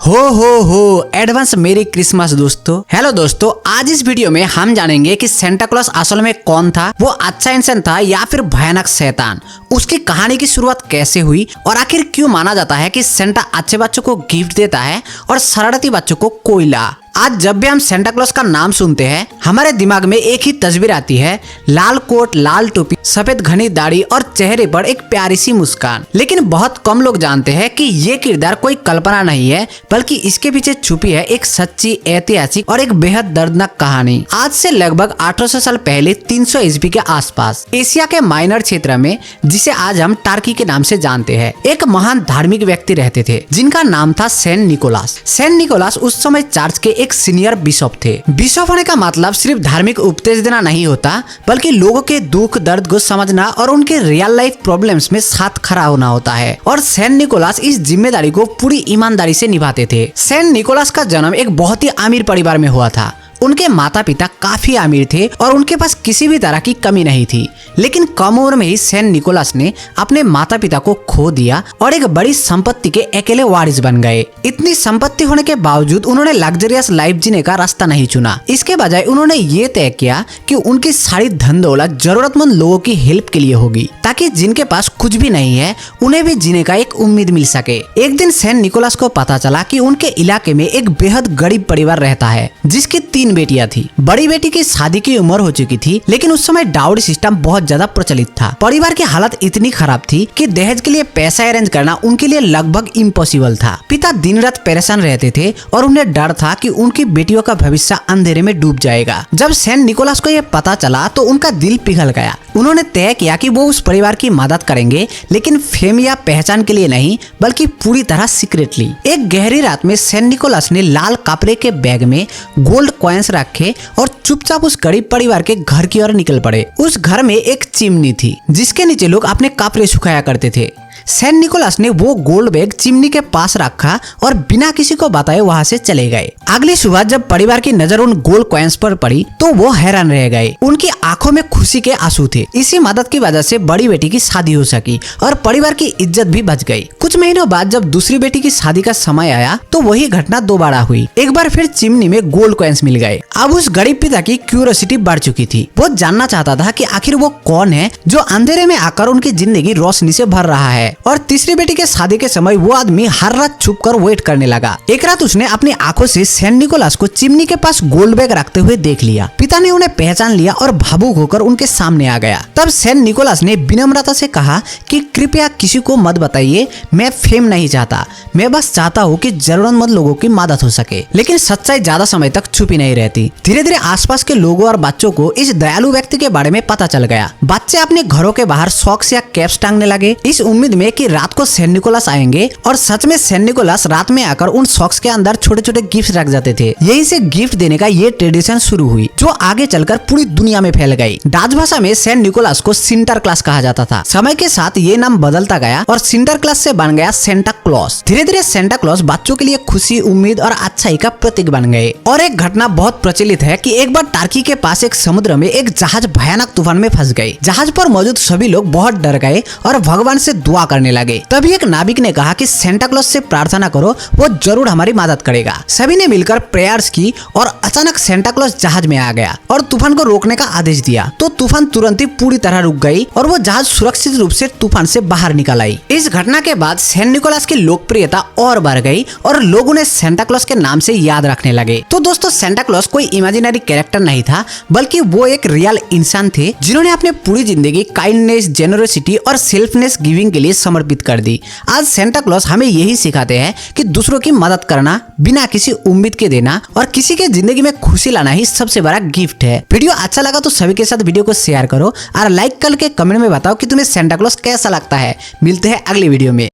हो एडवांस मेरी क्रिसमस दोस्तों। हेलो दोस्तों, आज इस वीडियो में हम जानेंगे कि सेंटा क्लॉज असल में कौन था, वो अच्छा इंसान था या फिर भयानक शैतान, उसकी कहानी की शुरुआत कैसे हुई और आखिर क्यों माना जाता है कि सेंटा अच्छे बच्चों को गिफ्ट देता है और शरारती बच्चों को कोयला। आज जब भी हम सेंटा क्लॉज का नाम सुनते हैं हमारे दिमाग में एक ही तस्वीर आती है, लाल कोट, लाल टोपी, सफेद घनी दाढ़ी और चेहरे पर एक प्यारी सी मुस्कान। लेकिन बहुत कम लोग जानते हैं कि ये किरदार कोई कल्पना नहीं है, बल्कि इसके पीछे छुपी है एक सच्ची, ऐतिहासिक और एक बेहद दर्दनाक कहानी। आज से लगभग 1800 साल पहले 300 ईस्वी के आसपास एशिया के माइनर क्षेत्र में, जिसे आज हम टर्की के नाम से जानते हैं, एक महान धार्मिक व्यक्ति रहते थे जिनका नाम था सेंट निकोलास। सेंट निकोलास उस समय चर्च के एक सीनियर बिशप थे। बिशप होने का मतलब सिर्फ धार्मिक उपदेश देना नहीं होता, बल्कि लोगों के दुख दर्द को समझना और उनके रियल लाइफ प्रॉब्लम्स में साथ खड़ा होना होता है। और सेंट निकोलास इस जिम्मेदारी को पूरी ईमानदारी से निभाते थे। सेंट निकोलास का जन्म एक बहुत ही अमीर परिवार में हुआ था। उनके माता पिता काफी अमीर थे और उनके पास किसी भी तरह की कमी नहीं थी। लेकिन कम उम्र में ही सेंट निकोलास ने अपने माता पिता को खो दिया और एक बड़ी संपत्ति के अकेले वारिस बन गए। इतनी संपत्ति होने के बावजूद उन्होंने लग्जरियस लाइफ जीने का रास्ता नहीं चुना। इसके बजाय उन्होंने ये तय किया कि उनकी सारी धन दौलत जरूरतमंद लोगों की हेल्प के लिए होगी, ताकि जिनके पास कुछ भी नहीं है उन्हें भी जीने का एक उम्मीद मिल सके। एक दिन सेंट निकोलास को पता चला कि उनके इलाके में एक बेहद गरीब परिवार रहता है जिसकी 3 बेटियां थी। बड़ी बेटी की शादी की उम्र हो चुकी थी, लेकिन उस समय डाउरी सिस्टम बहुत ज्यादा प्रचलित था। परिवार की हालत इतनी खराब थी कि दहेज के लिए पैसा अरेंज करना उनके लिए लगभग इम्पॉसिबल था। पिता दिन रात परेशान रहते थे और उन्हें डर था कि उनकी बेटियों का भविष्य अंधेरे में डूब जाएगा। जब सेंट निकोलास को यह पता चला तो उनका दिल पिघल गया। उन्होंने तय किया कि वो उस परिवार की मदद करेंगे, लेकिन फेम या पहचान के लिए नहीं, बल्कि पूरी तरह सीक्रेटली। एक गहरी रात में सेंट निकोलास ने लाल कपड़े के बैग में गोल्ड कॉइन्स रखे और चुपचाप उस गरीब परिवार के घर की ओर निकल पड़े। उस घर में एक चिमनी थी जिसके नीचे लोग अपने कपड़े सुखाया करते थे। सेंट निकोलास ने वो गोल्ड बैग चिमनी के पास रखा और बिना किसी को बताए वहां से चले गए। अगली सुबह जब परिवार की नजर उन गोल्ड कॉइन्स पर पड़ी तो वो हैरान रह गए। उनकी आंखों में खुशी के आंसू थे। इसी मदद की वजह से बड़ी बेटी की शादी हो सकी और परिवार की इज्जत भी बच गई। कुछ महीनों बाद जब दूसरी बेटी की शादी का समय आया तो वही घटना दोबारा हुई। एक बार फिर चिमनी में गोल्ड कॉइन्स मिल गए। अब उस गरीब पिता की क्यूरियोसिटी बढ़ चुकी थी। वो जानना चाहता था कि आखिर वो कौन है जो अंधेरे में आकर उनकी जिंदगी रोशनी से भर रहा है। और तीसरी बेटी के शादी के समय वो आदमी हर रात छुपकर वेट करने लगा। एक रात उसने अपनी आंखों से सेंट निकोलास को चिमनी के पास गोल्ड बैग रखते हुए देख लिया। पिता ने उन्हें पहचान लिया और भावुक होकर उनके सामने आ गया। तब सेंट निकोलास ने विनम्रता से कहा कि कृपया किसी को मत बताइए, मैं फेम नहीं चाहता, मैं बस चाहता हूँ कि जरूरतमंद लोगों की मदद हो सके। लेकिन सच्चाई ज्यादा समय तक छुपी नहीं रहती। धीरे धीरे आसपास के लोगों और बच्चों को इस दयालु व्यक्ति के बारे में पता चल गया। बच्चे अपने घरों के बाहर सॉक्स या कैप्स टांगने लगे, इस उम्मीद में कि रात को सेंट निकोलास आएंगे। और सच में सेंट निकोलास रात में आकर उन सॉक्स के अंदर छोटे छोटे गिफ्ट रख जाते थे। यही से गिफ्ट देने का ये ट्रेडिशन शुरू हुई, जो आगे चलकर पूरी दुनिया में फैल गई। डच भाषा में सेंट निकोलास को सिंटर क्लास कहा जाता था। समय के साथ ये नाम बदलता गया और सिंटर क्लास से बन गया सेंटा क्लॉज। धीरे धीरे सेंटा क्लॉज बच्चों के लिए खुशी, उम्मीद और अच्छाई का प्रतीक बन गए। और एक घटना बहुत प्रचलित है कि एक बार टर्की के पास एक समुद्र में एक जहाज भयानक तूफान में फंस गई। जहाज पर मौजूद सभी लोग बहुत डर गए और भगवान से दुआ करने लगे। तभी एक नाविक ने कहा कि सेंटा क्लॉज से प्रार्थना करो, वो जरूर हमारी मदद करेगा। सभी ने मिलकर प्रेयर्स की और अचानक सेंटा क्लॉज जहाज में आ गया और तूफान को रोकने का आदेश दिया। तो तूफान तुरंत ही पूरी तरह रुक गई और वो जहाज सुरक्षित रूप से तूफान से बाहर निकल आई। इस घटना के बाद सेंट निकोलास की लोकप्रियता और बढ़ गई और लोग उन्हें सेंटा क्लॉज के नाम से याद रखने लगे। तो दोस्तों, सेंटा क्लॉज कोई इमेजिनरी कैरेक्टर नहीं था, बल्कि वो एक रियल इंसान थे जिन्होंने अपनी पूरी जिंदगी काइंडनेस, जेनरोसिटी और सेल्फनेस गिविंग के लिए समर्पित कर दी। आज सेंटा क्लॉज हमें यही सिखाते हैं कि दूसरों की मदद करना, बिना किसी उम्मीद के देना और किसी के जिंदगी में खुशी लाना ही सबसे बड़ा गिफ्ट है। वीडियो अच्छा लगा तो सभी के साथ वीडियो को शेयर करो और लाइक करके कमेंट में बताओ कि तुम्हें सेंटा क्लॉज कैसा लगता है। मिलते हैं अगली वीडियो में।